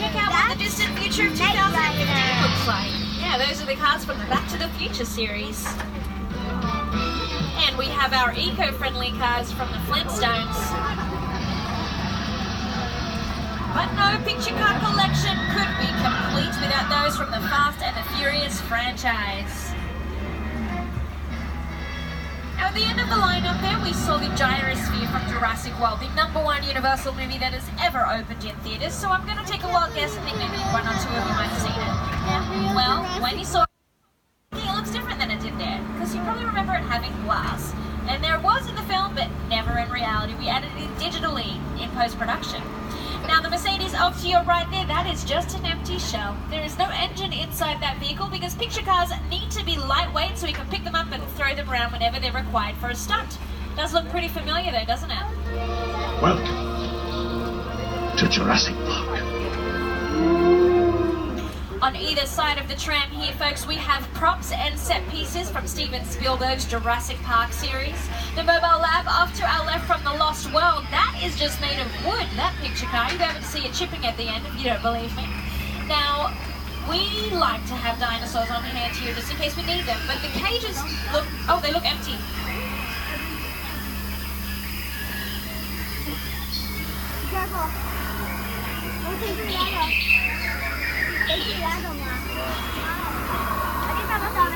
check out what the distant future of 2015 looks like. Yeah, those are the cars from the Back to the Future series. And we have our eco-friendly cars from the Flintstones. But no picture car collection could be complete without those from the Fast and the Furious franchise. Now at the end of the lineup there, we saw the Gyrosphere from Jurassic World, the #1 Universal movie that has ever opened in theatres. So I'm going to take a wild guess and think maybe one or two of you might have seen it. Well, when you saw it, it looks different than it did there, because you probably remember it having glass. And there it was in the film, but never in reality. We added it digitally in post-production. Now the Mercedes off to your right there, that is just an empty shell. There is no engine inside that vehicle because picture cars need to be lightweight so we can pick them up and throw them around whenever they're required for a stunt. Does look pretty familiar though, doesn't it? Welcome to Jurassic Park. On either side of the tram here, folks, we have props and set pieces from Steven Spielberg's Jurassic Park series. The Mobile Lab off to our left from The Lost World, that is just made of wood, that picture car. You'll be able to see it chipping at the end if you don't believe me. Now, we like to have dinosaurs on hand here just in case we need them, but the cages look, oh, they look empty. Careful. Don't take your ladder. Take your ladder, Mom. I think that was on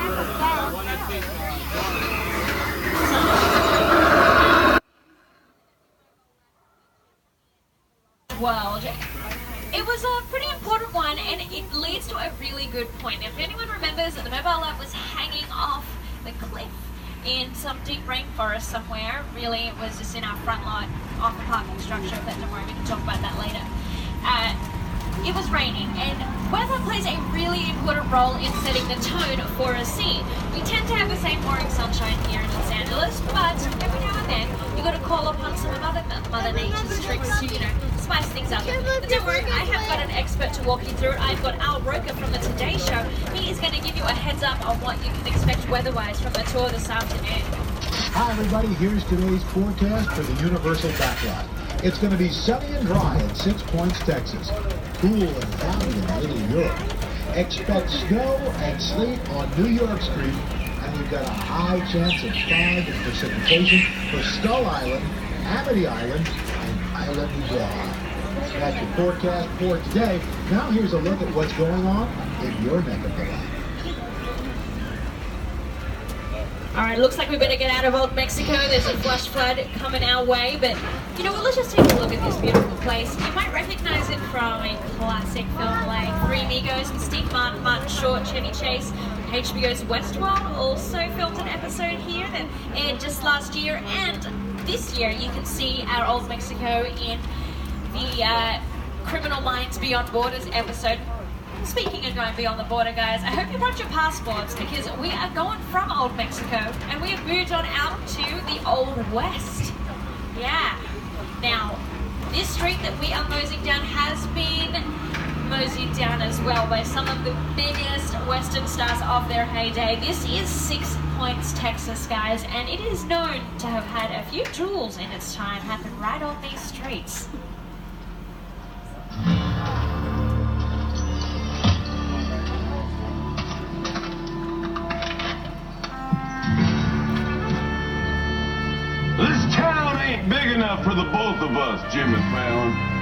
World. It was a pretty important one, and it leads to a really good point. If anyone remembers that the Mobile Lab was hanging off the cliff in some deep rainforest somewhere, really it was just in our front lot off the parking structure, but don't worry, we can talk about that later. It was raining, and weather plays a really important role in setting the tone for a scene. We tend to have the same boring sunshine here in Los Angeles, but every now and then you got to call upon some of Mother Nature's tricks to, spice things up. But don't worry, I have got an expert to walk you through it. I've got Al Roker from the Today Show. He is going to give you a heads up on what you can expect weather-wise from the tour this afternoon. Hi everybody, here's today's forecast for the Universal Backlot. It's going to be sunny and dry at 6 Points, Texas. Cool and cloudy in Little Europe. Expect snow and sleet on New York Street, and you've got a high chance of fog and precipitation for Skull Island, Amity Island, and Isla Nublar. That's your forecast for today. Now here's a look at what's going on in your neck of the land. Alright, looks like we better get out of Old Mexico. There's a flash flood coming our way, but you know what, let's just take a look at this beautiful place. You might recognize it from a classic film like Three Amigos and Steve Martin, Martin Short, Chevy Chase. HBO's Westworld also filmed an episode here that aired just last year, and this year you can see our Old Mexico in the Criminal Minds Beyond Borders episode. Speaking of going beyond the border, guys, I hope you brought your passports because we are going from Old Mexico and we have moved on out to the Old West. Yeah. Now, this street that we are moseying down has been moseyed down as well by some of the biggest Western stars of their heyday. This is 6 Points, Texas, guys, and it is known to have had a few duels in its time happen right on these streets. This town ain't big enough for the both of us, Jimmy Fallon.